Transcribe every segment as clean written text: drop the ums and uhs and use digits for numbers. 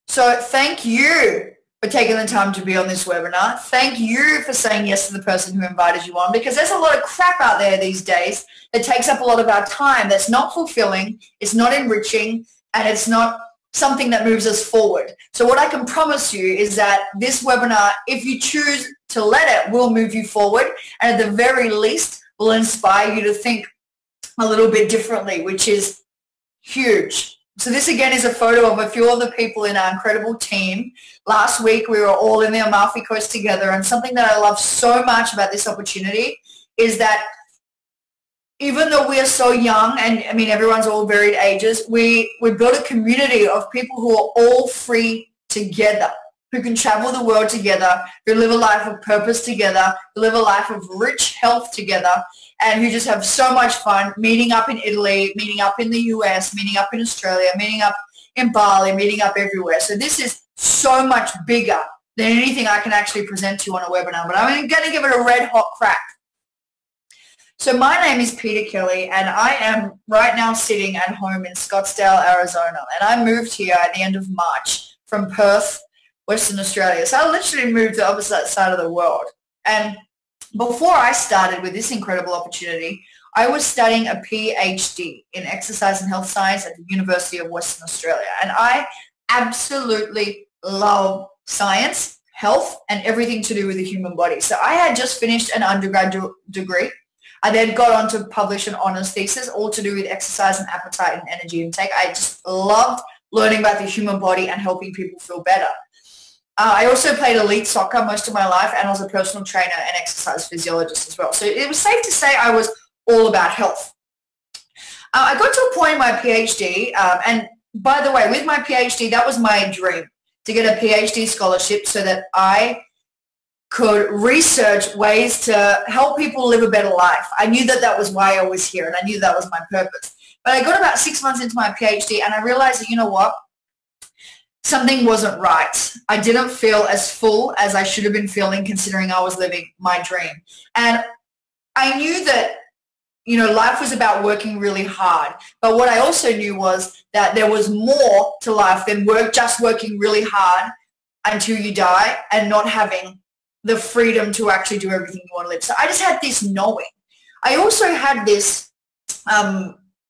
So thank you for taking the time to be on this webinar. Thank you for saying yes to the person who invited you on, because there's a lot of crap out there these days that takes up a lot of our time, that's not fulfilling, it's not enriching, and it's not something that moves us forward. So what I can promise you is that this webinar, if you choose to let it, will move you forward, and at the very least will inspire you to think a little bit differently, which is huge. So this again is a photo of a few of the people in our incredible team. Last week we were all in the Amalfi Coast together, and something that I love so much about this opportunity is that even though we are so young, and I mean everyone's all varied ages, we built a community of people who are all free together, who can travel the world together, who live a life of purpose together, who live a life of rich health together, and who just have so much fun meeting up in Italy, meeting up in the US, meeting up in Australia, meeting up in Bali, meeting up everywhere. So this is so much bigger than anything I can actually present to you on a webinar, but I'm going to give it a red hot crack. So my name is Peter Kelly, and I am right now sitting at home in Scottsdale, Arizona, and I moved here at the end of March from Perth, Western Australia. So I literally moved to the opposite side of the world. And before I started with this incredible opportunity, I was studying a PhD in exercise and health science at the University of Western Australia. And I absolutely love science, health, and everything to do with the human body. So I had just finished an undergraduate degree. I then got on to publish an honors thesis, all to do with exercise and appetite and energy intake. I just loved learning about the human body and helping people feel better. I also played elite soccer most of my life, and I was a personal trainer and exercise physiologist as well. So it was safe to say I was all about health. I got to a point in my PhD, and by the way, with my PhD, that was my dream, to get a PhD scholarship so that I could research ways to help people live a better life. I knew that that was why I was here, and I knew that was my purpose. But I got about 6 months into my PhD, and I realized that, you know what? Something wasn't right. I didn't feel as full as I should have been feeling, considering I was living my dream. And I knew that, you know, life was about working really hard. But what I also knew was that there was more to life than just working really hard until you die and not having the freedom to actually do everything you want to live. So I just had this knowing. I also had this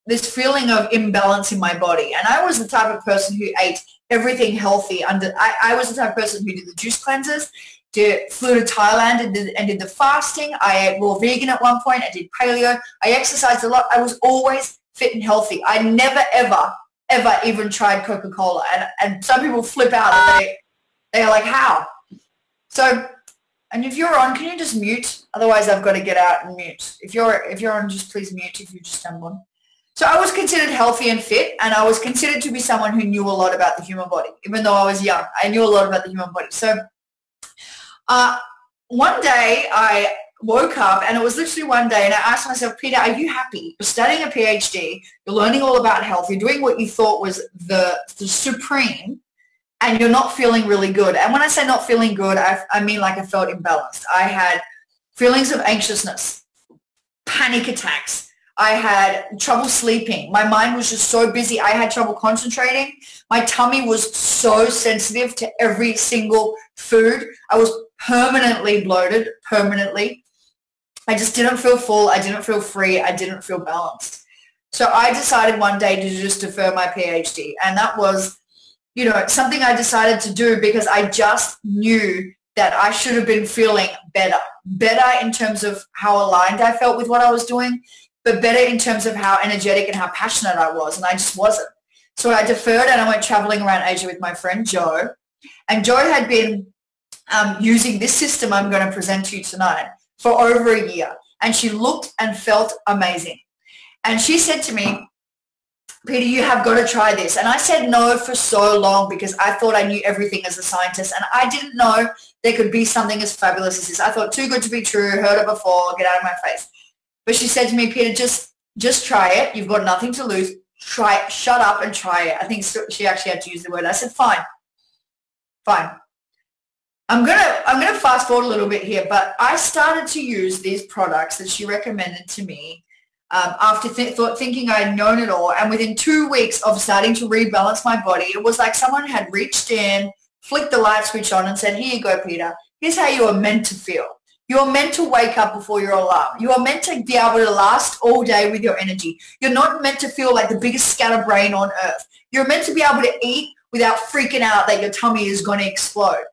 this feeling of imbalance in my body. And I was the type of person who ate everything healthy. I was the type of person who did the juice cleanses, flew to Thailand and did the fasting. I ate raw vegan at one point. I did paleo. I exercised a lot. I was always fit and healthy. I never, ever even tried Coca-Cola. And some people flip out and they're like, how? So, and if you're on, can you just mute? Otherwise, I've got to get out and mute. If you're on, just please mute if you just stumbled on. So I was considered healthy and fit, and I was considered to be someone who knew a lot about the human body. Even though I was young, I knew a lot about the human body. So one day I woke up, and it was literally one day, and I asked myself, Peter, are you happy? You're studying a PhD, you're learning all about health, you're doing what you thought was the supreme, and you're not feeling really good. And when I say not feeling good, I mean like I felt imbalanced. I had feelings of anxiousness, panic attacks. I had trouble sleeping. My mind was just so busy. I had trouble concentrating. My tummy was so sensitive to every single food. I was permanently bloated, permanently. I just didn't feel full. I didn't feel free. I didn't feel balanced. So I decided one day to just defer my PhD. And that was, you know, something I decided to do because I just knew that I should have been feeling better. Better in terms of how aligned I felt with what I was doing, but better in terms of how energetic and how passionate I was, and I just wasn't. So I deferred, and I went traveling around Asia with my friend Joe, and Joe had been using this system I'm going to present to you tonight for over a year, and she looked and felt amazing. And she said to me, Peter, you have got to try this. And I said no for so long because I thought I knew everything as a scientist, and I didn't know there could be something as fabulous as this. I thought, too good to be true, heard it before, get out of my face. But she said to me, Peter, just try it. You've got nothing to lose. Try it. Shut up and try it. I think she actually had to use the word. I said, fine. I'm gonna fast forward a little bit here, but I started to use these products that she recommended to me after thinking I had known it all. And within 2 weeks of starting to rebalance my body, it was like someone had reached in, flicked the light switch on and said, here you go, Peter. Here's how you are meant to feel. You are meant to wake up before your alarm. You are meant to be able to last all day with your energy. You're not meant to feel like the biggest scatterbrain on earth. You're meant to be able to eat without freaking out that your tummy is going to explode.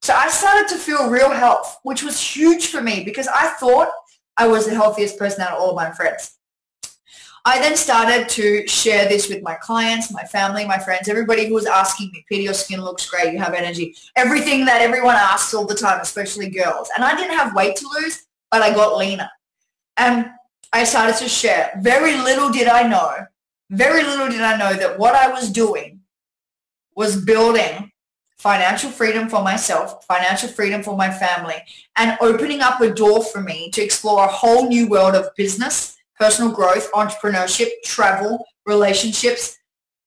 So I started to feel real health, which was huge for me because I thought I was the healthiest person out of all of my friends. I then started to share this with my clients, my family, my friends, everybody who was asking me, Peter, your skin looks great, you have energy. Everything that everyone asks all the time, especially girls. And I didn't have weight to lose, but I got leaner. And I started to share. Very little did I know that what I was doing was building financial freedom for myself, financial freedom for my family, and opening up a door for me to explore a whole new world of business, personal growth, entrepreneurship, travel, relationships,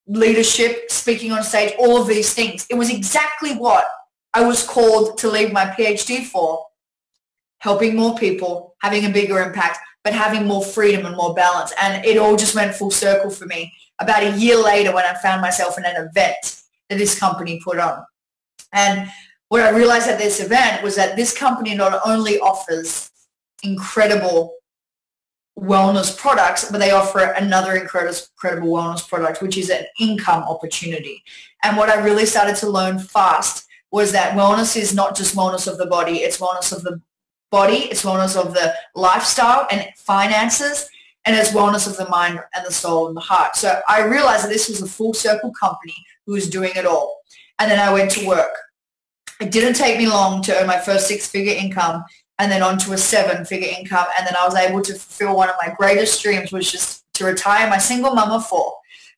leadership, speaking on stage, all of these things. It was exactly what I was called to leave my PhD for, helping more people, having a bigger impact, but having more freedom and more balance. And it all just went full circle for me about a year later when I found myself in an event that this company put on. And what I realized at this event was that this company not only offers incredible wellness products, but they offer another incredible wellness product, which is an income opportunity. And what I really started to learn fast was that wellness is not just wellness of the body, it's wellness of the body, it's wellness of the lifestyle and finances, and it's wellness of the mind and the soul and the heart. So I realized that this was a full circle company who was doing it all. And then I went to work. It didn't take me long to earn my first 6-figure income and then on to a 7-figure income. And then I was able to fulfill one of my greatest dreams, which is to retire my single mum of 4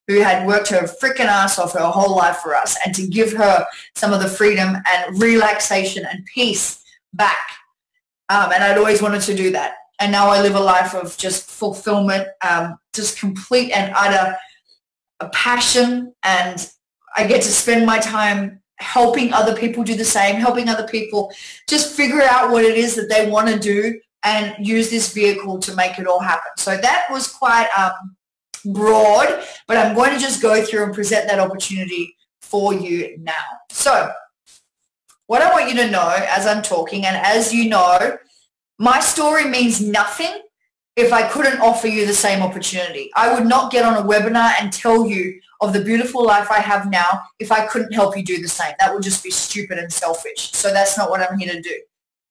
who had worked her freaking ass off her whole life for us, and to give her some of the freedom and relaxation and peace back. And I'd always wanted to do that. And now I live a life of just fulfillment, just complete and utter passion. And I get to spend my time helping other people do the same, helping other people just figure out what it is that they want to do and use this vehicle to make it all happen. So that was quite broad, but I'm going to just go through and present that opportunity for you now. So what I want you to know as I'm talking, and as you know, my story means nothing if I couldn't offer you the same opportunity. I would not get on a webinar and tell you of the beautiful life I have now if I couldn't help you do the same. That would just be stupid and selfish. So that's not what I'm here to do.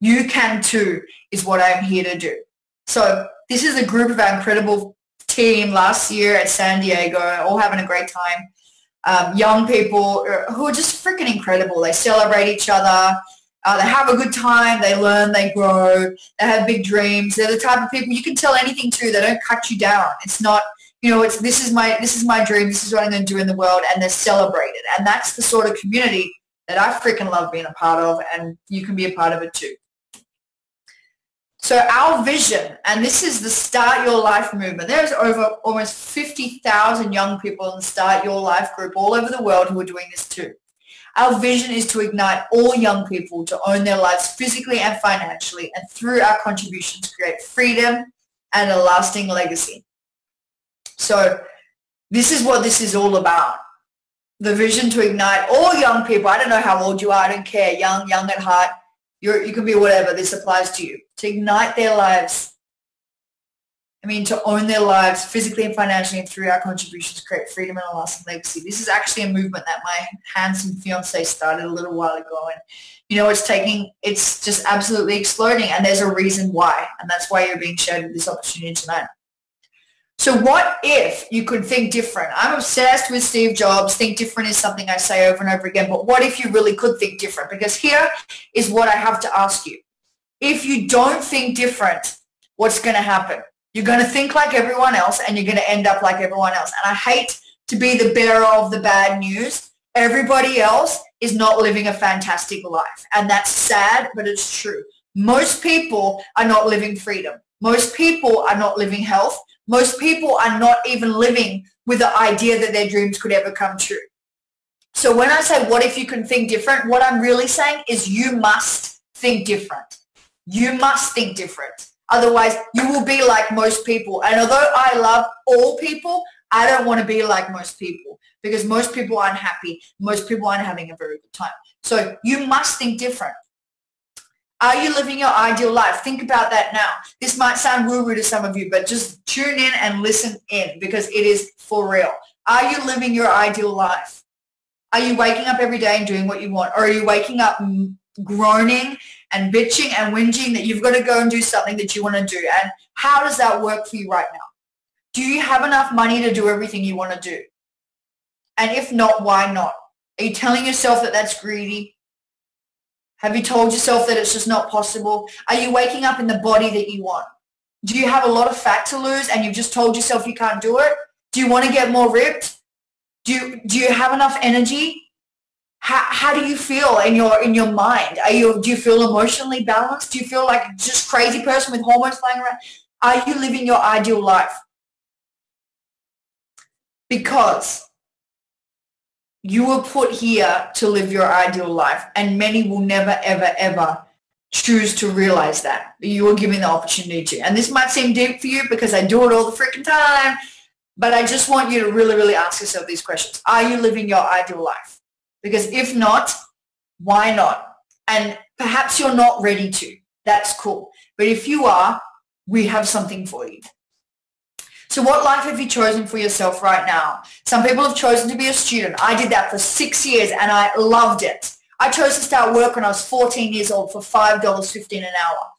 You can too is what I'm here to do. So this is a group of our incredible team last year at San Diego, all having a great time. Young people who are just freaking incredible. They celebrate each other. They have a good time. They learn. They grow. They have big dreams. They're the type of people you can tell anything to. They don't cut you down. It's not, you know, it's this is my dream. This is what I'm going to do in the world, and they're celebrated. And that's the sort of community that I freaking love being a part of, and you can be a part of it too. So our vision, and this is the Start Your Life movement. There's over almost 50,000 young people in the Start Your Life group all over the world who are doing this too. Our vision is to ignite all young people to own their lives physically and financially, and through our contributions create freedom and a lasting legacy. So this is what this is all about. The vision to ignite all young people. I don't know how old you are. I don't care. Young at heart. You can be whatever. This applies to you. To ignite their lives. I mean, to own their lives physically and financially, and through our contributions create freedom and a lasting legacy. This is actually a movement that my handsome fiance started a little while ago. And, you know, it's just absolutely exploding. And there's a reason why. And that's why you're being shared this opportunity tonight. So what if you could think different? I'm obsessed with Steve Jobs. Think different is something I say over and over again. But what if you really could think different? Because here is what I have to ask you. If you don't think different, what's going to happen? You're going to think like everyone else, and you're going to end up like everyone else. And I hate to be the bearer of the bad news. Everybody else is not living a fantastic life. And that's sad, but it's true. Most people are not living freedom. Most people are not living health. Most people are not even living with the idea that their dreams could ever come true. So when I say, what if you can think different? What I'm really saying is you must think different. You must think different. Otherwise, you will be like most people. And although I love all people, I don't want to be like most people because most people aren't happy. Most people aren't having a very good time. So you must think different. Are you living your ideal life? Think about that now. This might sound woo-woo to some of you, but just tune in and listen in because it is for real. Are you living your ideal life? Are you waking up every day and doing what you want? Or are you waking up groaning and bitching and whinging that you've got to go and do something that you want to do? And how does that work for you right now? Do you have enough money to do everything you want to do? And if not, why not? Are you telling yourself that that's greedy? Have you told yourself that it's just not possible? Are you waking up in the body that you want? Do you have a lot of fat to lose and you've just told yourself you can't do it? Do you want to get more ripped? Do you have enough energy? How do you feel in your mind? Do you feel emotionally balanced? Do you feel like just crazy person with hormones flying around? Are you living your ideal life? Because you were put here to live your ideal life, and many will never, ever, ever choose to realize that. You were given the opportunity to. And this might seem deep for you because I do it all the freaking time, but I just want you to really, really ask yourself these questions. Are you living your ideal life? Because if not, why not? And perhaps you're not ready to. That's cool. But if you are, we have something for you. So what life have you chosen for yourself right now? Some people have chosen to be a student. I did that for 6 years and I loved it. I chose to start work when I was 14 years old for $5.15 an hour.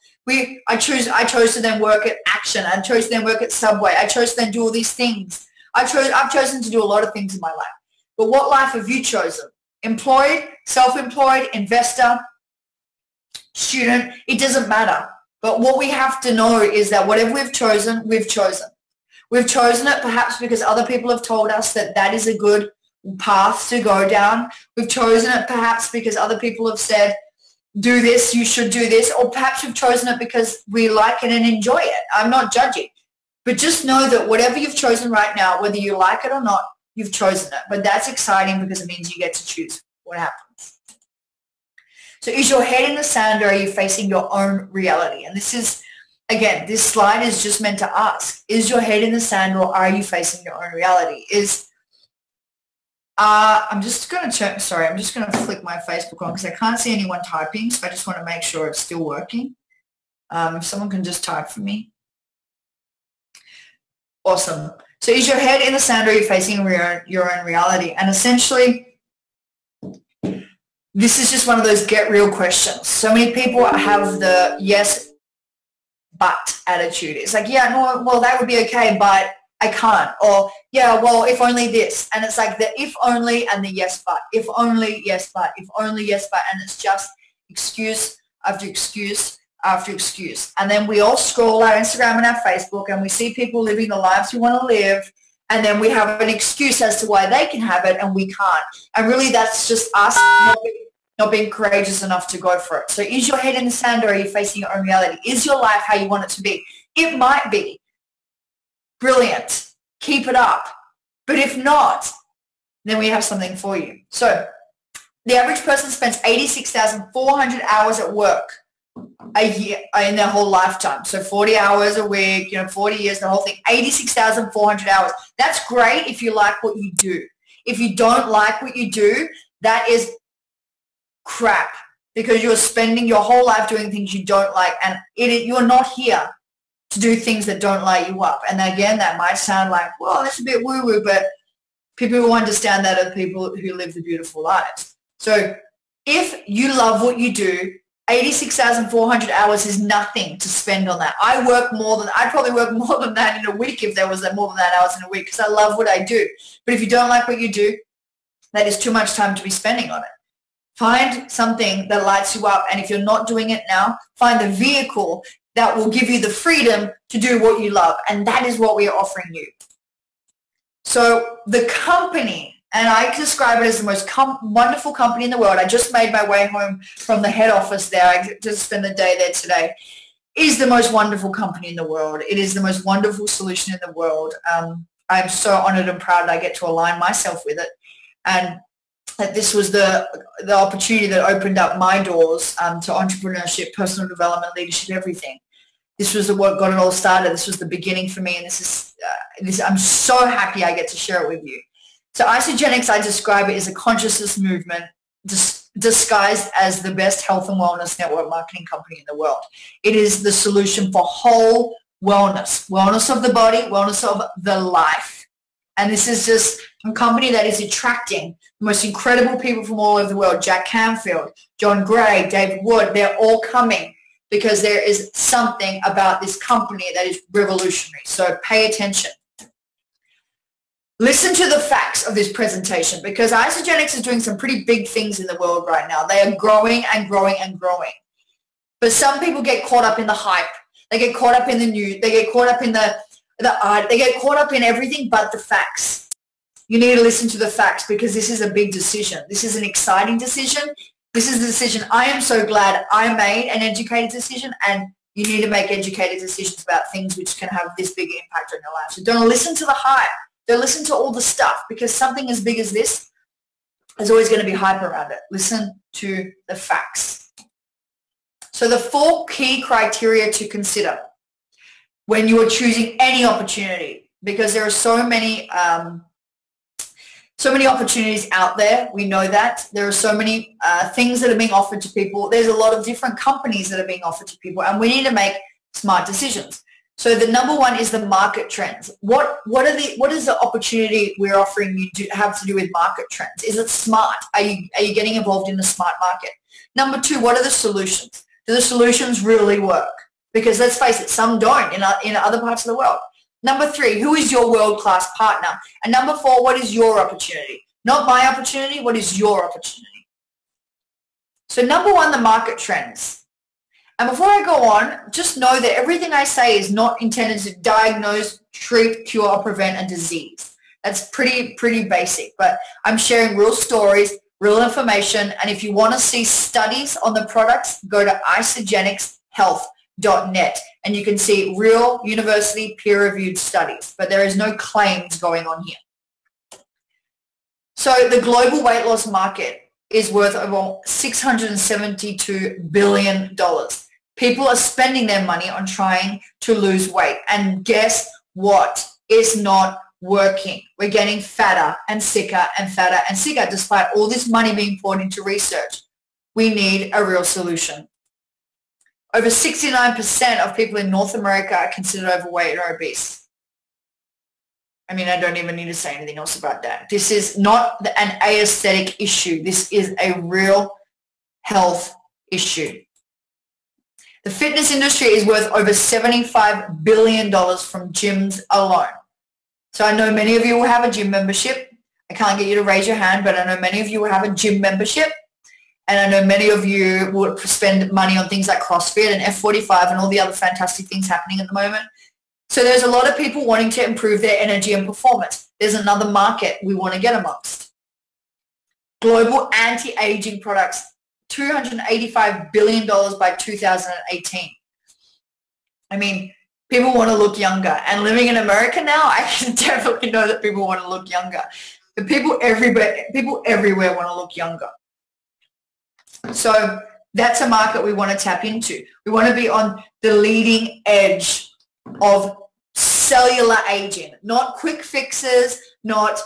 I chose to then work at Action. I chose to then work at Subway. I chose to then do all these things. I've chosen to do a lot of things in my life. But what life have you chosen? Employed, self-employed, investor, student, it doesn't matter. But what we have to know is that whatever we've chosen, we've chosen. We've chosen it perhaps because other people have told us that that is a good path to go down. We've chosen it perhaps because other people have said, do this, you should do this. Or perhaps we've chosen it because we like it and enjoy it. I'm not judging. But just know that whatever you've chosen right now, whether you like it or not, you've chosen it. But that's exciting because it means you get to choose what happens. So is your head in the sand or are you facing your own reality? And this is, again, this slide is just meant to ask, is your head in the sand or are you facing your own reality? I'm just going to flick my Facebook on because I can't see anyone typing, so I just want to make sure it's still working. If someone can just type for me. Awesome. So is your head in the sand or are you facing your own reality? And essentially, this is just one of those get real questions. So many people have the yes, but attitude. It's like, yeah, no, well, that would be okay, but I can't. Or, yeah, well, if only this. And it's like the if only and the yes, but. If only, yes, but. If only, yes, but. And it's just excuse after excuse after excuse. And then we all scroll our Instagram and our Facebook and we see people living the lives we want to live. And then we have an excuse as to why they can have it and we can't. And really that's just us not being courageous enough to go for it. So is your head in the sand or are you facing your own reality? Is your life how you want it to be? It might be. Brilliant. Keep it up. But if not, then we have something for you. So the average person spends 86,400 hours at work a year in their whole lifetime. So 40 hours a week, 40 years, the whole thing, 86,400 hours. That's great if you like what you do. If you don't like what you do, that is crap because you're spending your whole life doing things you don't like and you're not here to do things that don't light you up. And again, that might sound like, well, that's a bit woo-woo, but people who understand that are people who live the beautiful lives. So if you love what you do, 86,400 hours is nothing to spend on that. I'd probably work more than that in a week if there was more than that hours in a week because I love what I do. But if you don't like what you do, that is too much time to be spending on it. Find something that lights you up. And if you're not doing it now, find the vehicle that will give you the freedom to do what you love. And that is what we are offering you. So the company, and I describe it as the most wonderful company in the world. I just made my way home from the head office there. I just spent the day there today. Is the most wonderful company in the world. It is the most wonderful solution in the world. I'm so honored and proud that I get to align myself with it. And that this was the opportunity that opened up my doors to entrepreneurship, personal development, leadership, everything. This was what got it all started. This was the beginning for me, and I'm so happy I get to share it with you. So Isagenix, I describe it as a consciousness movement disguised as the best health and wellness network marketing company in the world. It is the solution for whole wellness, wellness of the body, wellness of the life. And this is just a company that is attracting the most incredible people from all over the world. Jack Canfield, John Gray, David Wood, they're all coming because there is something about this company that is revolutionary. So pay attention. Listen to the facts of this presentation, because Isagenix is doing some pretty big things in the world right now. They are growing and growing and growing. But some people get caught up in the hype. They get caught up in the news. They get caught up in the art. They get caught up in everything but the facts. You need to listen to the facts, because this is a big decision. This is an exciting decision. This is the decision I am so glad I made, an educated decision, and you need to make educated decisions about things which can have this big impact on your life. So don't listen to the hype. Don't listen to all the stuff, because something as big as this, there's always going to be hype around it. Listen to the facts. So the 4 key criteria to consider when you are choosing any opportunity, because there are so many opportunities out there. We know that there are so many things that are being offered to people. There's a lot of different companies that are being offered to people, and we need to make smart decisions. So the number one is the market trends. What is the opportunity we're offering you to have to do with market trends? Is it smart? Are you getting involved in the smart market? Number 2, what are the solutions? Do the solutions really work? Because let's face it, some don't in other parts of the world. Number 3, who is your world-class partner? And number 4, what is your opportunity? Not my opportunity, what is your opportunity? So number 1, the market trends. And before I go on, just know that everything I say is not intended to diagnose, treat, cure, or prevent a disease. That's pretty basic, but I'm sharing real stories, real information, and if you want to see studies on the products, go to isagenixhealth.net, and you can see real university peer-reviewed studies, but there is no claims going on here. So the global weight loss market is worth over $672 billion. People are spending their money on trying to lose weight. And guess what? It's not working. We're getting fatter and sicker and fatter and sicker despite all this money being poured into research. We need a real solution. Over 69% of people in North America are considered overweight or obese. I mean, I don't even need to say anything else about that. This is not an aesthetic issue. This is a real health issue. The fitness industry is worth over $75 billion from gyms alone. So I know many of you will have a gym membership. I can't get you to raise your hand, but I know many of you will have a gym membership. And I know many of you will spend money on things like CrossFit and F45 and all the other fantastic things happening at the moment. So there's a lot of people wanting to improve their energy and performance. There's another market we want to get amongst. Global anti-aging products. $285 billion by 2018. I mean, people want to look younger. And living in America now, I can definitely know that people want to look younger. But people everywhere want to look younger. So that's a market we want to tap into. We want to be on the leading edge of cellular aging. Not quick fixes, not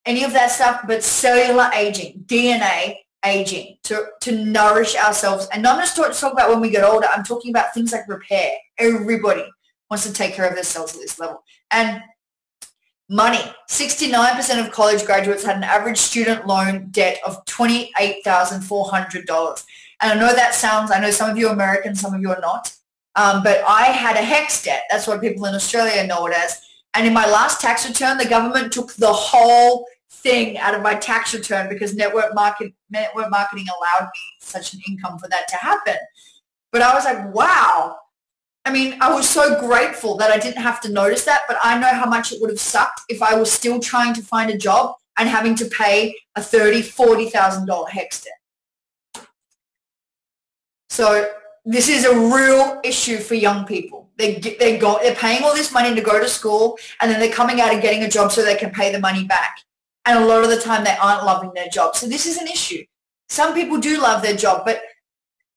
any of that stuff, but cellular aging, DNA aging, to nourish ourselves. And I'm not just talking about when we get older. I'm talking about things like repair. Everybody wants to take care of their cells at this level. And money. 69% of college graduates had an average student loan debt of $28,400. And I know I know some of you are American, some of you are not. But I had a HEX debt. That's what people in Australia know it as. And in my last tax return, the government took the whole thing out of my tax return because network marketing allowed me such an income for that to happen. But I was like, wow. I mean, I was so grateful that I didn't have to notice that, but I know how much it would have sucked if I was still trying to find a job and having to pay a $30,000, $40,000 HEX debt. So this is a real issue for young people. They're paying all this money to go to school, and then they're coming out and getting a job so they can pay the money back. And a lot of the time they aren't loving their job. So this is an issue. Some people do love their job, but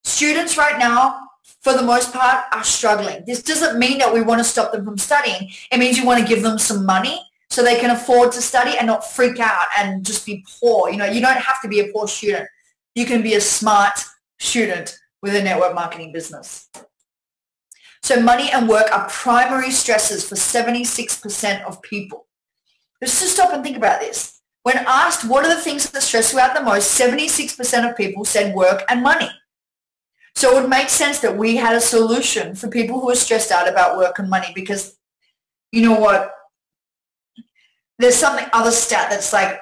students right now, for the most part, are struggling. This doesn't mean that we want to stop them from studying. It means you want to give them some money so they can afford to study and not freak out and just be poor. You know, you don't have to be a poor student. You can be a smart student with a network marketing business. So money and work are primary stresses for 76% of people. Let's just stop and think about this. When asked what are the things that stress you out the most, 76% of people said work and money. So it would make sense that we had a solution for people who are stressed out about work and money, because you know what? There's something other stat that's like,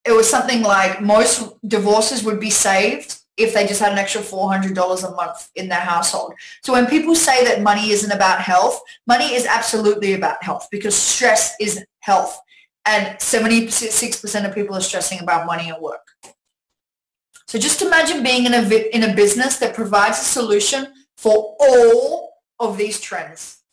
it was something like most divorces would be saved if they just had an extra $400 a month in their household. So when people say that money isn't about health, money is absolutely about health, because stress is health. And 76% of people are stressing about money and work. So just imagine being in a business that provides a solution for all of these trends.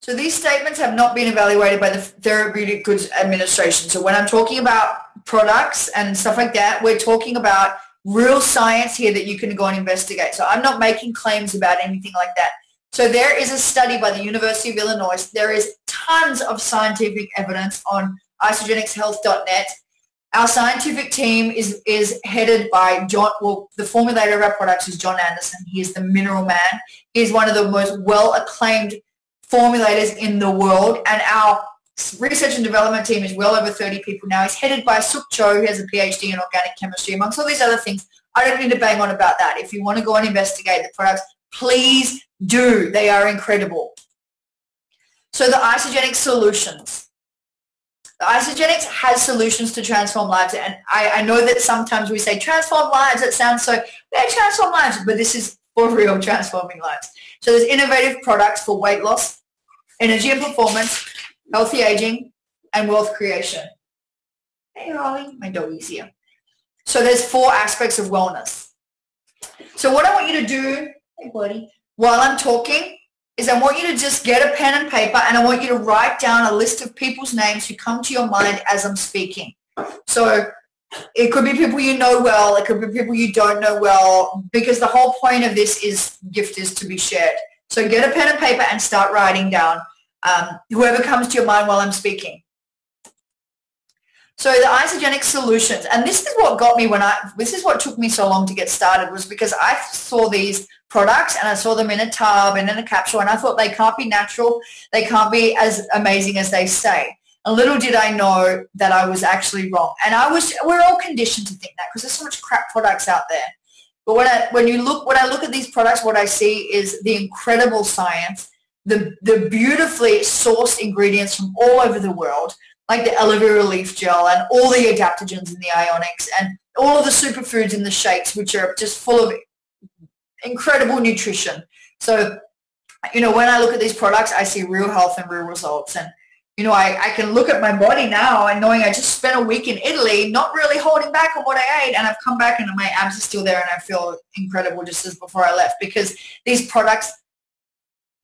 So these statements have not been evaluated by the Therapeutic Goods Administration. So when I'm talking about products and stuff like that, we're talking about real science here that you can go and investigate. So I'm not making claims about anything like that. So there is a study by the University of Illinois. There is tons of scientific evidence on isagenixhealth.net. Our scientific team is headed by John. Well, the formulator of our products is John Anderson. He is the mineral man. He is one of the most well-acclaimed formulators in the world. And our research and development team is well over 30 people now. He's headed by Suk Cho, who has a PhD in organic chemistry, amongst all these other things. I don't need to bang on about that. If you want to go and investigate the products, please do. They are incredible. So the Isagenix solutions. The Isagenix has solutions to transform lives, and I know that sometimes we say transform lives, it sounds so, yeah, transform lives, but this is for real transforming lives. So there's innovative products for weight loss, energy and performance, healthy aging, and wealth creation. Hey, Holly, my doggy's here. So there's 4 aspects of wellness. So what I want you to do, hey buddy, while I'm talking, is I want you to just get a pen and paper, and I want you to write down a list of people's names who come to your mind as I'm speaking. So it could be people you know well, it could be people you don't know well, because the whole point of this gift is to be shared. So get a pen and paper and start writing down whoever comes to your mind while I'm speaking. So the Isagenix solutions, and this is what got me this is what took me so long to get started, was because I saw these products and I saw them in a tub and in a capsule, and I thought they can't be natural, they can't be as amazing as they say. And little did I know that I was actually wrong. And we're all conditioned to think that because there's so much crap products out there. But when I look at these products, what I see is the incredible science, the beautifully sourced ingredients from all over the world, like the aloe vera leaf gel and all the adaptogens in the ionics and all of the superfoods in the shakes, which are just full of incredible nutrition. So, you know, when I look at these products, I see real health and real results. And, you know, I can look at my body now and knowing I just spent a week in Italy, not really holding back on what I ate, and I've come back and my abs are still there and I feel incredible just as before I left, because these products,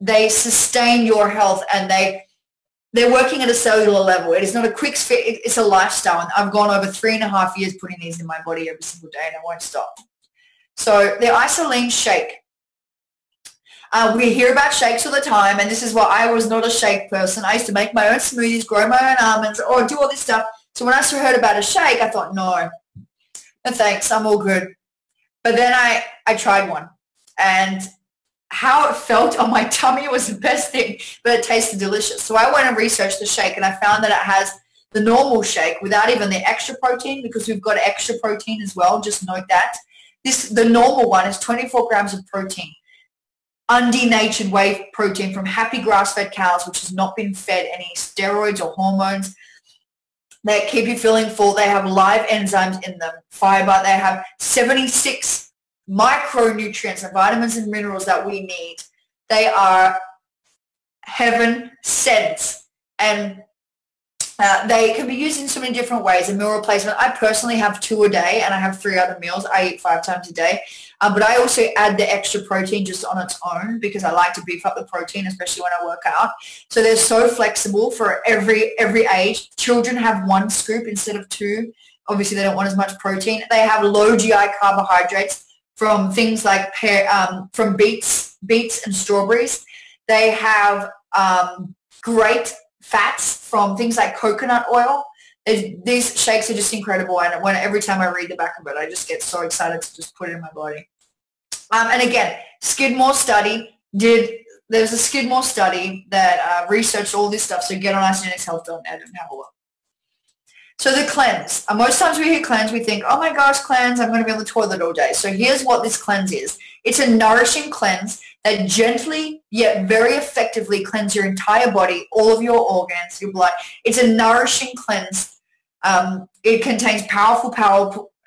they sustain your health and they're working at a cellular level. It is not a quick fix, it's a lifestyle. And I've gone over 3.5 years putting these in my body every single day and I won't stop. So the Isaline shake. We hear about shakes all the time, and this is why I was not a shake person. I used to make my own smoothies, grow my own almonds, or do all this stuff. So when I heard about a shake, I thought, no thanks, I'm all good. But then I tried one, and how it felt on my tummy was the best thing, but it tasted delicious. So I went and researched the shake, and I found that it has the normal shake without even the extra protein, because we've got extra protein as well. Just note that. The normal one is 24 grams of protein, undenatured whey protein from happy grass-fed cows, which has not been fed any steroids or hormones. They keep you feeling full. They have live enzymes in them, fiber. They have 76 micronutrients and vitamins and minerals that we need. They are heaven sent, and they can be used in so many different ways. A meal replacement, I personally have 2 a day, and I have 3 other meals. I eat 5 times a day, but I also add the extra protein just on its own because I like to beef up the protein, especially when I work out. So they're so flexible for every age. Children have 1 scoop instead of 2. Obviously, they don't want as much protein. They have low GI carbohydrates from things like from beets and strawberries. They have great fats from things like coconut oil. These shakes are just incredible, and every time I read the back of it, I just get so excited to just put it in my body. And again, Skidmore study there's a Skidmore study that researched all this stuff, so get on isagenixhealth.net and have a look. So the cleanse. Most times we hear cleanse, we think, oh my gosh, cleanse, I'm going to be on the toilet all day. So here's what this cleanse is. It's a nourishing cleanse that gently yet very effectively cleanse your entire body, all of your organs, your blood. It's a nourishing cleanse. It contains powerful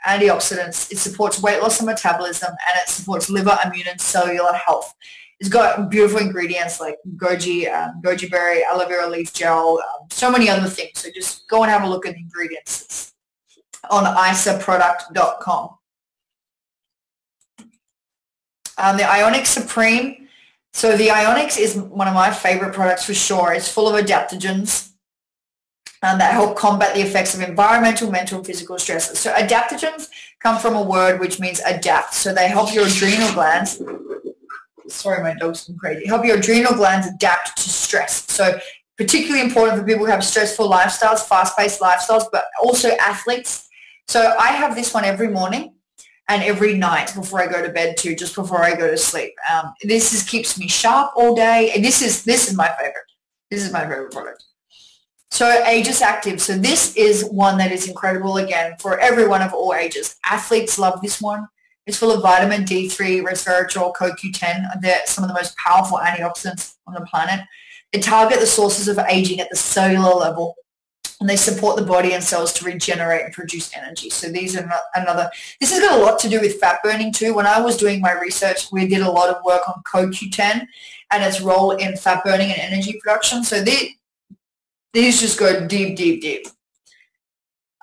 antioxidants. It supports weight loss and metabolism, and it supports liver, immune, and cellular health. It's got beautiful ingredients like goji berry, aloe vera leaf gel, so many other things. So just go and have a look at the ingredients. It's on isaproduct.com. The Ionic Supreme. So the Ionics is one of my favorite products for sure. It's full of adaptogens that help combat the effects of environmental, mental, and physical stresses. So adaptogens come from a word which means adapt. So they help your adrenal glands. Sorry, my dog's been crazy. Help your adrenal glands adapt to stress. So particularly important for people who have stressful lifestyles, fast-paced lifestyles, but also athletes. So I have this one every morning and every night before I go to bed too, just before I go to sleep. This keeps me sharp all day. And this is my favorite. This is my favorite product. So Aegis Active. So this is one that is incredible, again, for everyone of all ages. Athletes love this one. It's full of vitamin D3, resveratrol, CoQ10. They're some of the most powerful antioxidants on the planet. They target the sources of aging at the cellular level, and they support the body and cells to regenerate and produce energy. So these are this has got a lot to do with fat burning too. When I was doing my research, we did a lot of work on CoQ10 and its role in fat burning and energy production. So these just go deep, deep, deep.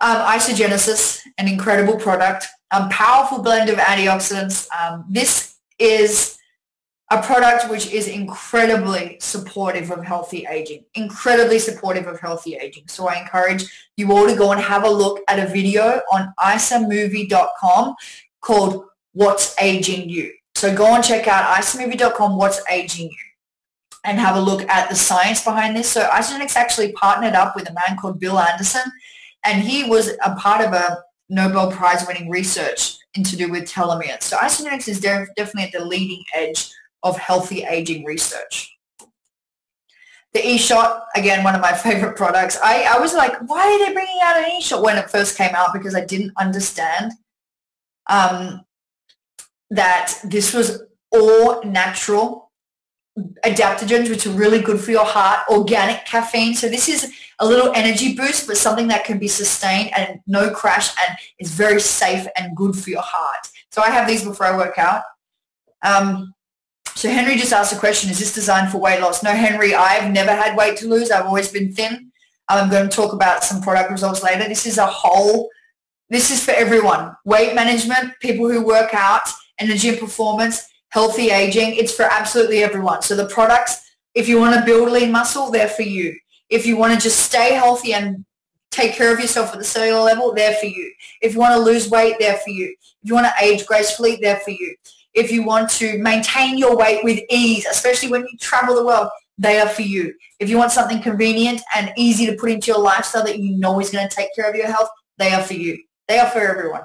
Isagenix, an incredible product. Powerful blend of antioxidants. This is a product which is incredibly supportive of healthy aging. Incredibly supportive of healthy aging. So I encourage you all to go and have a look at a video on isamovie.com called What's Aging You. So go and check out isamovie.com, What's Aging You, and have a look at the science behind this. So Isagenix actually partnered up with a man called Bill Anderson, and he was a part of a Nobel Prize winning research to do with telomeres. So Isagenix is definitely at the leading edge of healthy aging research. The E-Shot, again, one of my favorite products. I was like, why are they bringing out an E-Shot when it first came out? Because I didn't understand that this was all natural adaptogens, which are really good for your heart, organic caffeine. So this is a little energy boost, but something that can be sustained and no crash, and is very safe and good for your heart. So I have these before I work out. So Henry just asked a question, is this designed for weight loss? No, Henry, I've never had weight to lose. I've always been thin. I'm going to talk about some product results later. This is for everyone. Weight management, people who work out, energy and performance, healthy aging, it's for absolutely everyone. So the products, if you want to build lean muscle, they're for you. If you want to just stay healthy and take care of yourself at the cellular level, they're for you. If you want to lose weight, they're for you. If you want to age gracefully, they're for you. If you want to maintain your weight with ease, especially when you travel the world, they are for you. If you want something convenient and easy to put into your lifestyle that you know is going to take care of your health, they are for you. They are for everyone.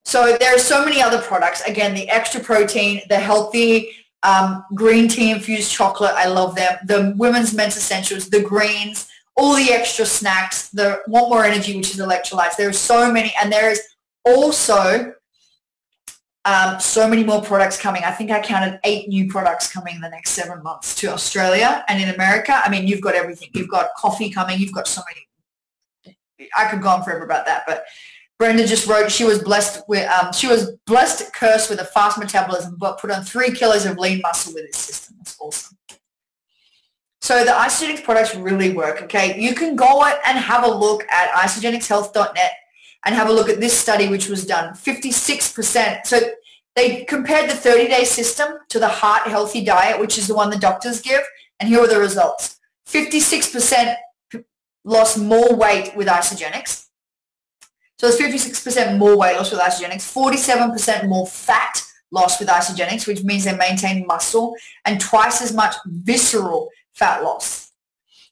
So there are so many other products. Again, the extra protein, the healthy green tea infused chocolate, I love them. The women's men's essentials, the greens, all the extra snacks, the Want More Energy, which is electrolytes. There are so many, and there is also so many more products coming. I think I counted 8 new products coming in the next 7 months to Australia and in America. I mean, you've got everything. You've got coffee coming. You've got so many. I could go on forever about that, but Brenda just wrote she was blessed, cursed with a fast metabolism, but put on 3 kilos of lean muscle with this system. That's awesome. So the Isagenix products really work, okay? You can go and have a look at isagenixhealth.net and have a look at this study which was done. 56%. So they compared the 30-day system to the heart healthy diet, which is the one the doctors give, and here are the results. 56% lost more weight with Isagenix. So there's 56% more weight loss with Isagenix, 47% more fat loss with Isagenix, which means they maintain muscle, and twice as much visceral fat loss.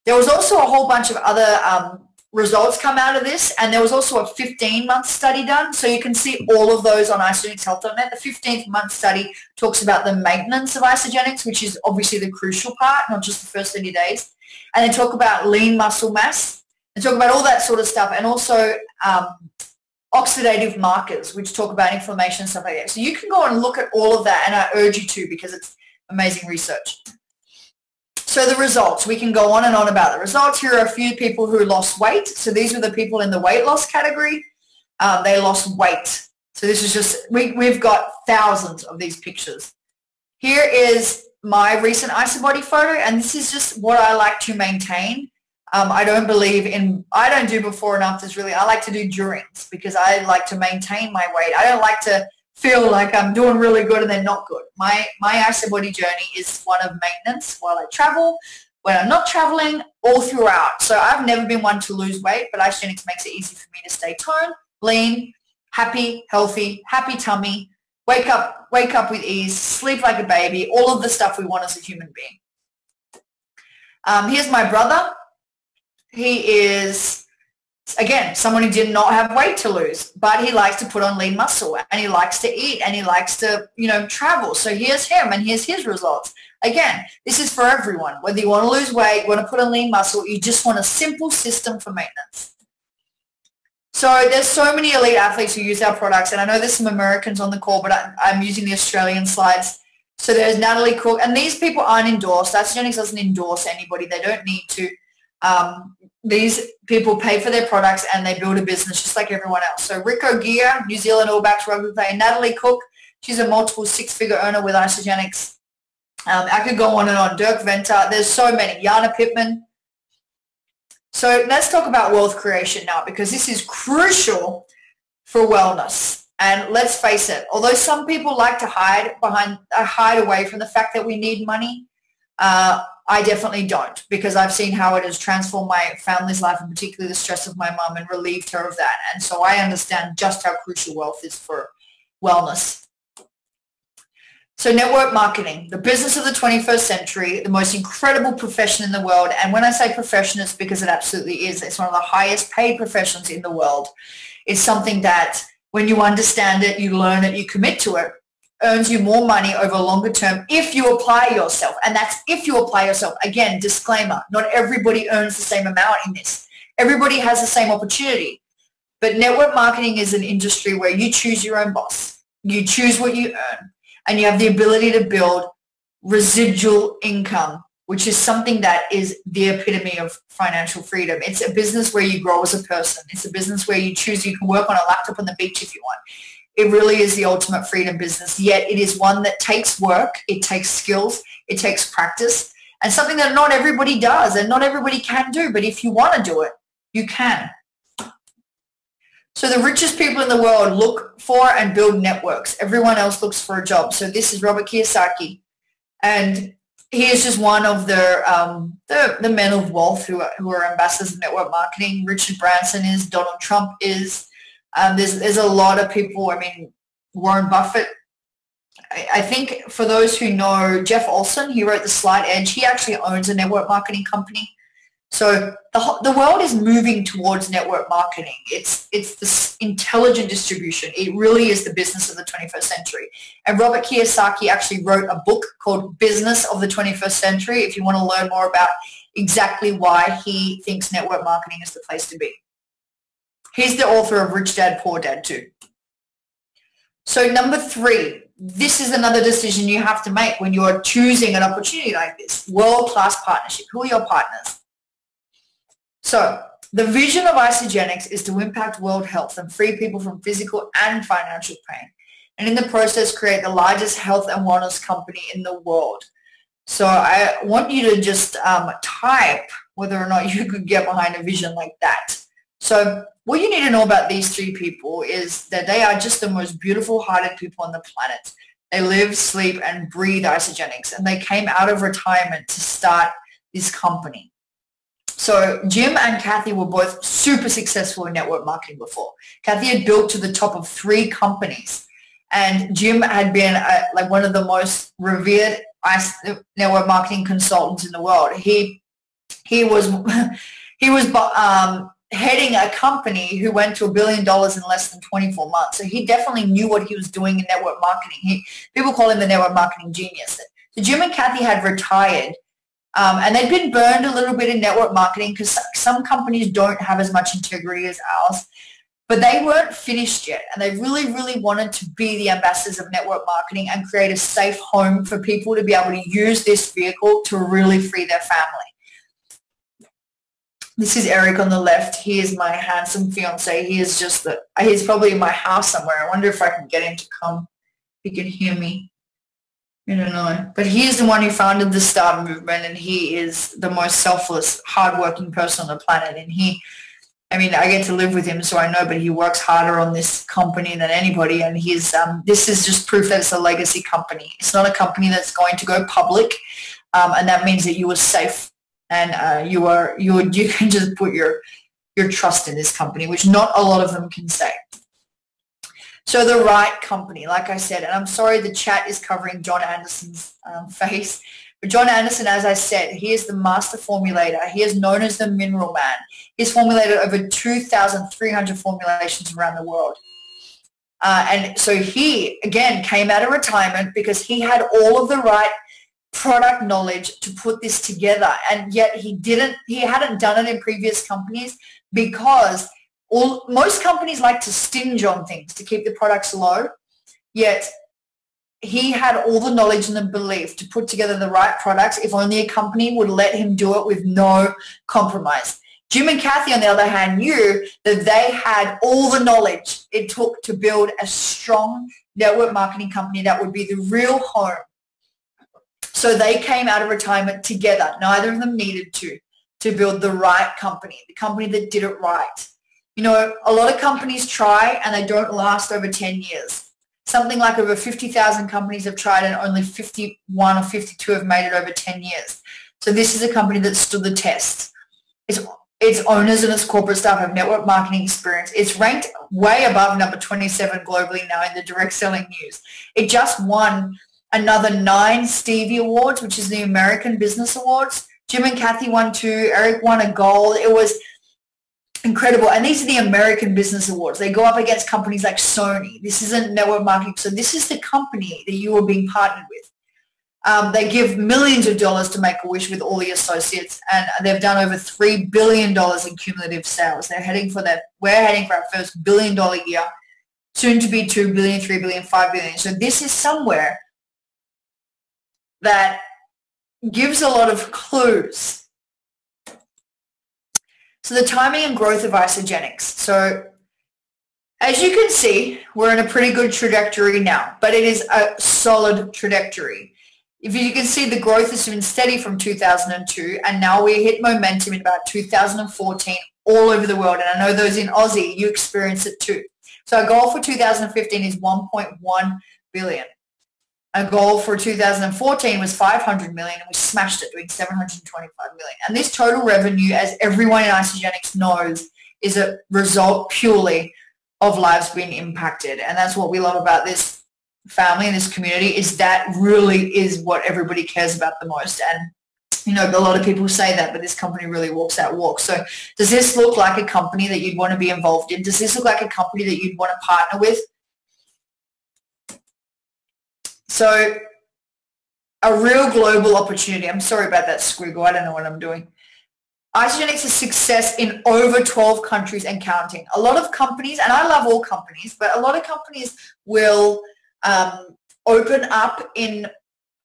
There was also a whole bunch of other results come out of this, and there was also a 15-month study done. So you can see all of those on isagenixhealth.net. The 15th-month study talks about the maintenance of Isagenix, which is obviously the crucial part, not just the first 30 days. And they talk about lean muscle mass. They talk about all that sort of stuff, and also oxidative markers, which talk about inflammation and stuff like that. So you can go and look at all of that, and I urge you to, because it's amazing research. So the results, we can go on and on about the results. Here are a few people who lost weight. So these were the people in the weight loss category. They lost weight. So this is just, we've got thousands of these pictures. Here is my recent IsaBody photo, and this is just what I like to maintain. I don't do before and afters really. I like to do durings because I like to maintain my weight. I don't like to feel like I'm doing really good and then not good. My IsaBody journey is one of maintenance while I travel, when I'm not traveling, all throughout. So I've never been one to lose weight, but Isagenix makes it easy for me to stay toned, lean, happy, healthy, happy tummy, wake up with ease, sleep like a baby, all of the stuff we want as a human being. Here's my brother. He is, again, someone who did not have weight to lose, but he likes to put on lean muscle, and he likes to eat, and he likes to, travel. So here's him, and here's his results. Again, this is for everyone. Whether you want to lose weight, you want to put on lean muscle, you just want a simple system for maintenance. So there's so many elite athletes who use our products, and I know there's some Americans on the call, but I'm using the Australian slides. So there's Natalie Cook, and these people aren't endorsed. Isagenix doesn't endorse anybody. They don't need to. These people pay for their products and they build a business just like everyone else. So Rico Gia, New Zealand All Blacks rugby player. Natalie Cook, she's a multiple six-figure earner with Isagenix. I could go on and on. Dirk Venter, there's so many. Jana Pittman. So let's talk about wealth creation now, because this is crucial for wellness. And let's face it, although some people like to hide away from the fact that we need money, I definitely don't, because I've seen how it has transformed my family's life, and particularly the stress of my mum, and relieved her of that. And so I understand just how crucial wealth is for wellness. So network marketing, the business of the 21st century, the most incredible profession in the world. And when I say profession, it's because it absolutely is. It's one of the highest paid professions in the world. It's something that when you understand it, you learn it, you commit to it, earns you more money over longer term if you apply yourself. And that's if you apply yourself. Again, disclaimer, not everybody earns the same amount in this. Everybody has the same opportunity. But network marketing is an industry where you choose your own boss. You choose what you earn, and you have the ability to build residual income, which is something that is the epitome of financial freedom. It's a business where you grow as a person. It's a business where you choose, you can work on a laptop on the beach if you want. It really is the ultimate freedom business, yet it is one that takes work, it takes skills, it takes practice, and something that not everybody does and not everybody can do, but if you want to do it, you can. So the richest people in the world look for and build networks. Everyone else looks for a job. So this is Robert Kiyosaki, and he is just one of the men of wealth who are ambassadors of network marketing. Richard Branson is, Donald Trump is. There's a lot of people. I mean, Warren Buffett. I think for those who know Jeff Olson, he wrote The Slight Edge. He actually owns a network marketing company. So the world is moving towards network marketing. It's this intelligent distribution. It really is the business of the 21st century. And Robert Kiyosaki actually wrote a book called Business of the 21st Century, if you want to learn more about exactly why he thinks network marketing is the place to be. He's the author of Rich Dad, Poor Dad too. So number 3, this is another decision you have to make when you're choosing an opportunity like this. World-class partnership. Who are your partners? So the vision of Isagenix is to impact world health and free people from physical and financial pain, and in the process create the largest health and wellness company in the world. So I want you to just type whether or not you could get behind a vision like that. So what you need to know about these 3 people is that they are just the most beautiful hearted people on the planet. They live, sleep, and breathe Isagenix, and they came out of retirement to start this company. So Jim and Kathy were both super successful in network marketing before. Kathy had built to the top of 3 companies, and Jim had been like one of the most revered network marketing consultants in the world. He was heading a company who went to $1 billion in less than 24 months. So he definitely knew what he was doing in network marketing. People call him the network marketing genius. So Jim and Kathy had retired, and they'd been burned a little bit in network marketing because some companies don't have as much integrity as ours. But they weren't finished yet, and they really, really wanted to be the ambassadors of network marketing and create a safe home for people to be able to use this vehicle to really free their family. This is Eric on the left. He is my handsome fiance. He is he's probably in my house somewhere. I wonder if I can get him to come. He can hear me. I don't know. But he is the one who founded the STAR movement, and he is the most selfless, hardworking person on the planet. And I get to live with him, so I know, but he works harder on this company than anybody. And this is just proof that it's a legacy company. It's not a company that's going to go public, and that means that you are safe. And you can just put your trust in this company, which not a lot of them can say. So the right company, like I said, and I'm sorry the chat is covering John Anderson's face, but John Anderson, as I said, he is the master formulator. He is known as the Mineral Man. He's formulated over 2,300 formulations around the world. And so he, again, came out of retirement because he had all of the right product knowledge to put this together, and yet he hadn't done it in previous companies because most companies like to stinge on things to keep the products low, yet he had all the knowledge and the belief to put together the right products if only a company would let him do it with no compromise. Jim and Kathy, on the other hand, knew that they had all the knowledge it took to build a strong network marketing company that would be the real home. So they came out of retirement together. Neither of them needed to build the right company, the company that did it right. You know, a lot of companies try and they don't last over 10 years. Something like over 50,000 companies have tried and only 51 or 52 have made it over 10 years. So this is a company that stood the test. Its owners and its corporate staff have network marketing experience. It's ranked way above number 27 globally now in the direct selling news. It just won another 9 Stevie Awards, which is the American Business Awards. Jim and Kathy won 2. Eric won a gold. It was incredible. And these are the American Business Awards. They go up against companies like Sony. This isn't network marketing. So this is the company that you are being partnered with. They give millions of dollars to Make-A-Wish with all the associates, and they've done over $3 billion in cumulative sales. We're heading for our first $1 billion year, soon to be $2 billion, $3 billion, $5 billion. So this is somewhere that gives a lot of clues. So the timing and growth of Isagenix. So as you can see, we're in a pretty good trajectory now, but it is a solid trajectory. If you can see, the growth has been steady from 2002, and now we hit momentum in about 2014 all over the world. And I know those in Aussie, you experience it too. So our goal for 2015 is 1.1 billion. Our goal for 2014 was 500 million, and we smashed it, doing 725 million. And this total revenue, as everyone in Isagenix knows, is a result purely of lives being impacted. And that's what we love about this family and this community, is that really is what everybody cares about the most. And you know, a lot of people say that, but this company really walks that walk. So does this look like a company that you'd want to be involved in? Does this look like a company that you'd want to partner with? So a real global opportunity. I'm sorry about that squiggle. I don't know what I'm doing. Isagenix is success in over 12 countries and counting. A lot of companies, and I love all companies, but a lot of companies will open up in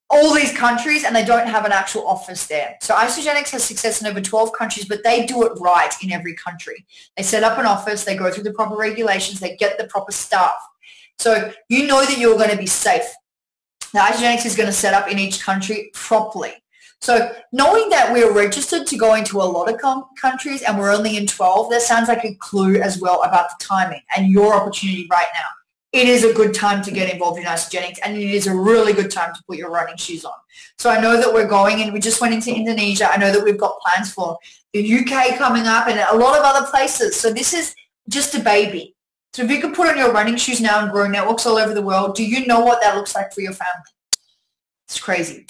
all these countries and they don't have an actual office there. So Isagenix has success in over 12 countries, but they do it right in every country. They set up an office, they go through the proper regulations, they get the proper staff. So you know that you're going to be safe. Now, Isagenix is going to set up in each country properly. So knowing that we're registered to go into a lot of countries and we're only in 12, that sounds like a clue as well about the timing and your opportunity right now. It is a good time to get involved in Isagenix, and it is a really good time to put your running shoes on. So I know that we're going, and we just went into Indonesia. I know that we've got plans for the UK coming up, and a lot of other places. So this is just a baby. So if you could put on your running shoes now and grow networks all over the world, do you know what that looks like for your family? It's crazy.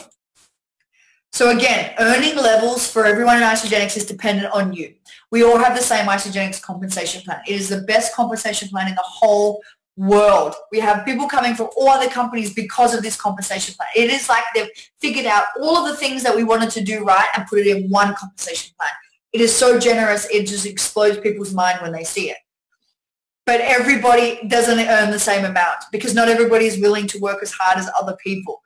So again, earning levels for everyone in Isagenix is dependent on you. We all have the same Isagenix compensation plan. It is the best compensation plan in the whole world. We have people coming from all other companies because of this compensation plan. It is like they've figured out all of the things that we wanted to do right and put it in one compensation plan. It is so generous, it just explodes people's mind when they see it. But everybody doesn't earn the same amount because not everybody is willing to work as hard as other people.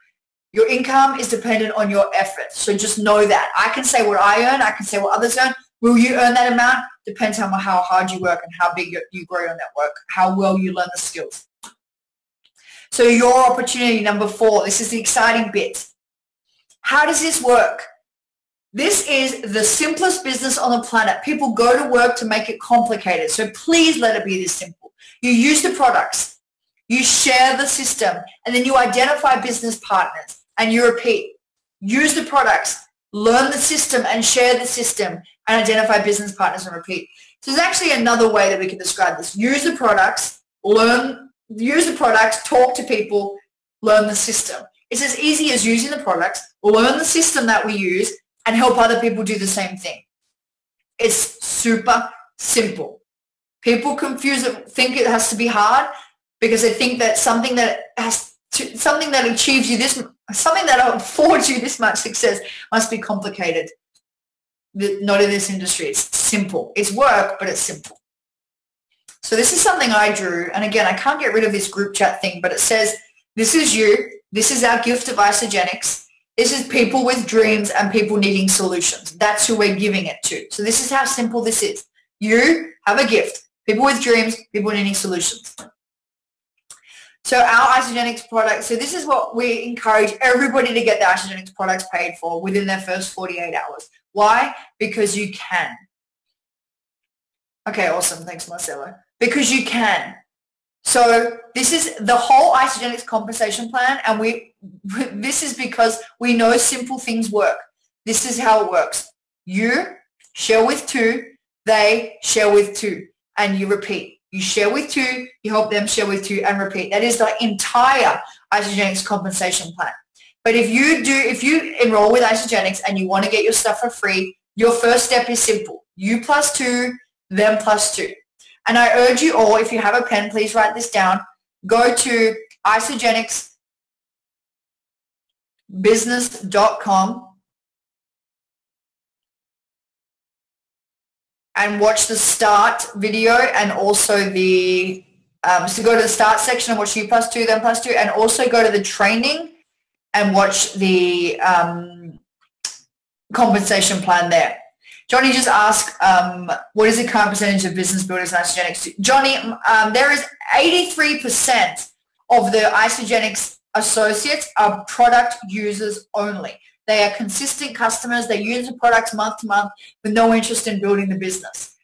Your income is dependent on your effort. So just know that. I can say what I earn. I can say what others earn. Will you earn that amount? Depends on how hard you work and how big you grow your network, how well you learn the skills. So your opportunity number 4, this is the exciting bit. How does this work? This is the simplest business on the planet. People go to work to make it complicated. So please let it be this simple. You use the products, you share the system, and then you identify business partners and you repeat. Use the products, learn the system and share the system, and identify business partners and repeat. So there's actually another way that we can describe this. Use the products, talk to people, learn the system. It's as easy as using the products, learn the system that we use, and help other people do the same thing. It's super simple. People confuse it, think it has to be hard because they think that something that achieves you this, something that affords you this much success must be complicated. Not in this industry. It's simple. It's work, but it's simple. So this is something I drew, and again, I can't get rid of this group chat thing, but it says, this is you, this is our gift of Isagenix, this is people with dreams and people needing solutions. That's who we're giving it to. So this is how simple this is. You have a gift, people with dreams, people needing solutions. So our Isagenix product, so this is what we encourage everybody to get the Isagenix products paid for within their first 48 hours. Why? Because you can. Okay, awesome. Thanks, Marcelo. Because you can. So this is the whole Isagenix compensation plan, and this is because we know simple things work. This is how it works. You share with 2, they share with 2, and you repeat. You share with 2, you help them share with 2, and repeat. That is the entire Isagenix compensation plan. But if you enroll with Isagenix and you want to get your stuff for free, your first step is simple. You plus 2, them plus 2. And I urge you all, if you have a pen, please write this down. Go to isagenixbusiness.com and watch the start video, and also the, so go to the start section and watch you plus 2, them plus 2, and also go to the training and watch the compensation plan there. Johnny just asked, what is the current percentage of business builders in Isagenix? Johnny, there is 83% of the Isagenix associates are product users only. They are consistent customers. They use the products month to month with no interest in building the business.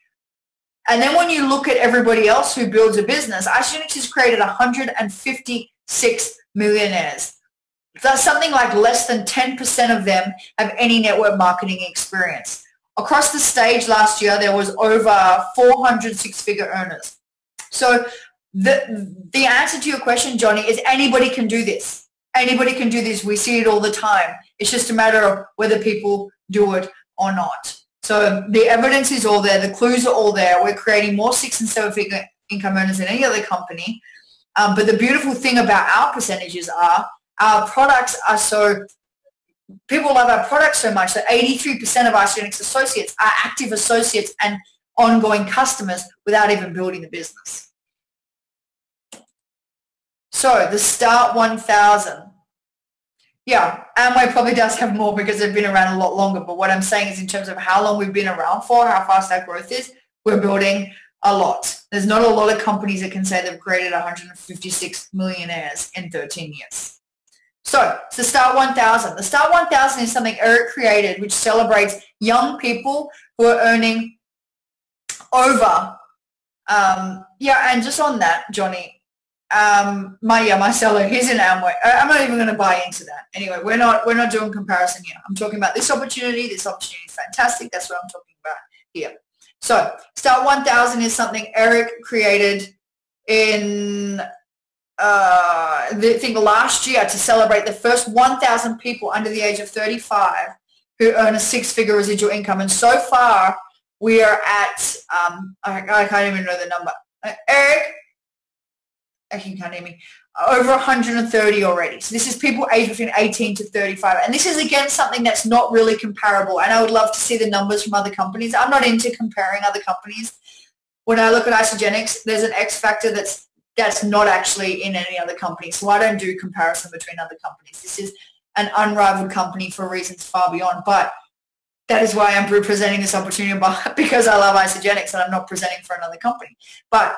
And then when you look at everybody else who builds a business, Isagenix has created 156 millionaires. That's something like less than 10% of them have any network marketing experience. Across the stage last year, there was over 400 six-figure earners. So the answer to your question, Johnny, is anybody can do this. Anybody can do this. We see it all the time. It's just a matter of whether people do it or not. So the evidence is all there. The clues are all there. We're creating more 6- and 7-figure income earners than any other company. But the beautiful thing about our percentages are our products are so, people love our products so much that 83% of our Isagenix associates are active associates and ongoing customers without even building the business. So the Start 1000. Yeah, Amway probably does have more because they've been around a lot longer. But what I'm saying is in terms of how long we've been around for, how fast our growth is, we're building a lot. There's not a lot of companies that can say they've created 156 millionaires in 13 years. So it's the Start 1000. The Start 1000 is something Eric created which celebrates young people who are earning over, and just on that, Johnny, Marcelo, he's in Amway. I'm not even going to buy into that. Anyway, we're not doing comparison here. I'm talking about this opportunity. This opportunity is fantastic. That's what I'm talking about. here. So Start 1000 is something Eric created in I think last year to celebrate the first 1,000 people under the age of 35 who earn a six-figure residual income. And so far, we are at, I can't even know the number. Eric, you can't hear me, over 130 already. So this is people aged between 18 to 35. And this is, again, something that's not really comparable. And I would love to see the numbers from other companies. I'm not into comparing other companies. When I look at Isagenix, there's an X factor that's not actually in any other company. So I don't do comparison between other companies. This is an unrivaled company for reasons far beyond. But that is why I'm presenting this opportunity, because I love Isagenix and I'm not presenting for another company. But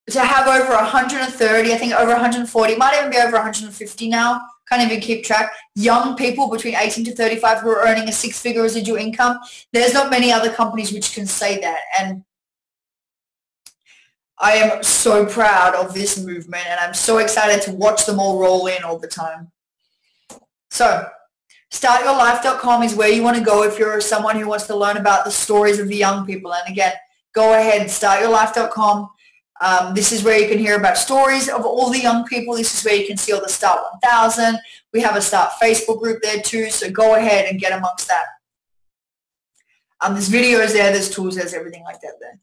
to have over 130, I think over 140, might even be over 150 now, can't even keep track, young people between 18 to 35 who are earning a six-figure residual income, there's not many other companies which can say that. And I am so proud of this movement, and I'm so excited to watch them all roll in all the time. So startyourlife.com is where you want to go if you're someone who wants to learn about the stories of the young people. And again, go ahead, startyourlife.com. This is where you can hear about stories of all the young people. This is where you can see all the Start 1000. We have a Start Facebook group there too, so go ahead and get amongst that. There's videos there, there's tools, there's everything like that there.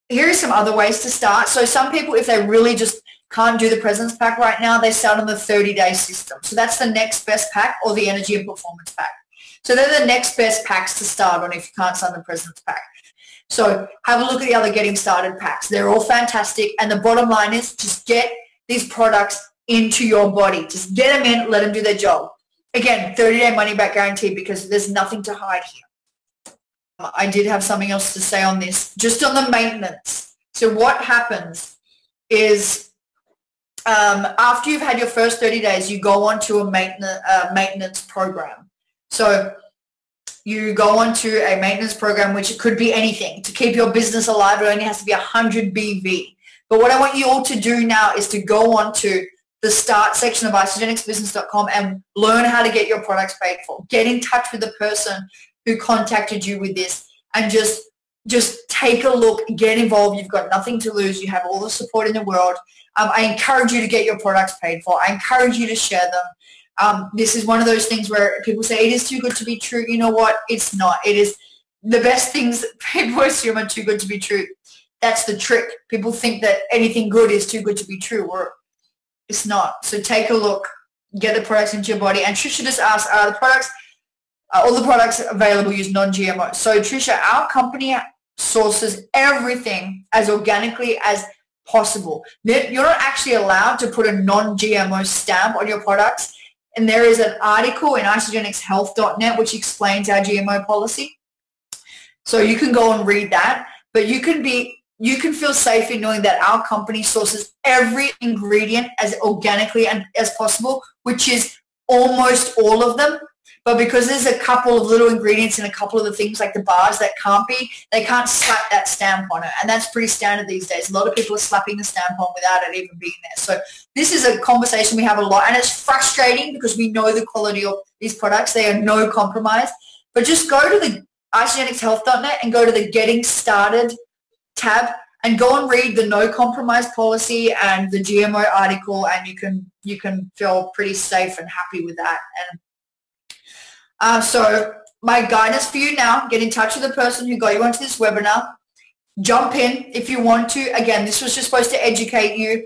Here are some other ways to start. So some people, if they really just can't do the Presence Pack right now, they start on the 30-day system. So that's the next best pack, or the Energy and Performance Pack. So they're the next best packs to start on if you can't start the Presence Pack. So have a look at the other Getting Started packs. They're all fantastic. And the bottom line is just get these products into your body. Just get them in, let them do their job. Again, 30-day money-back guarantee, because there's nothing to hide here. I did have something else to say on this, just on the maintenance. So what happens is after you've had your first 30 days, you go on to a maintenance program. So you go on to a maintenance program, which could be anything. To keep your business alive, it only has to be 100 BV. But what I want you all to do now is to go on to the start section of isagenixbusiness.com and learn how to get your products paid for. Get in touch with the person who contacted you with this, and just take a look, get involved. You've got nothing to lose. You have all the support in the world. I encourage you to get your products paid for. I encourage you to share them. This is one of those things where people say it is too good to be true. You know what? It's not. It is the best things that people assume are too good to be true. That's the trick. People think that anything good is too good to be true, or it's not. So take a look, get the products into your body. And Trisha just asked, all the products available use non-GMO. So Trisha, our company sources everything as organically as possible. You're not actually allowed to put a non-GMO stamp on your products. And there is an article in isagenixhealth.net which explains our GMO policy. So you can go and read that. But you can feel safe in knowing that our company sources every ingredient as organically and as possible, which is almost all of them. But because there's a couple of little ingredients and a couple of the things like the bars that can't be, they can't slap that stamp on it. And that's pretty standard these days. A lot of people are slapping the stamp on without it even being there. So this is a conversation we have a lot. And it's frustrating because we know the quality of these products. They are no compromise. But just go to the isagenixhealth.net and go to the Getting Started tab and go and read the no compromise policy and the GMO article, and you can feel pretty safe and happy with that. And so my guidance for you now, get in touch with the person who got you onto this webinar. Jump in if you want to. Again, this was just supposed to educate you.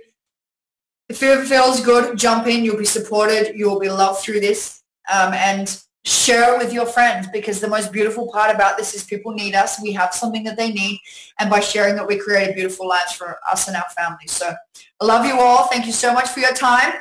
If it feels good, jump in. You'll be supported. You will be loved through this. And share it with your friends, because the most beautiful part about this is people need us. We have something that they need. And by sharing it, we create beautiful lives for us and our families. So I love you all. Thank you so much for your time.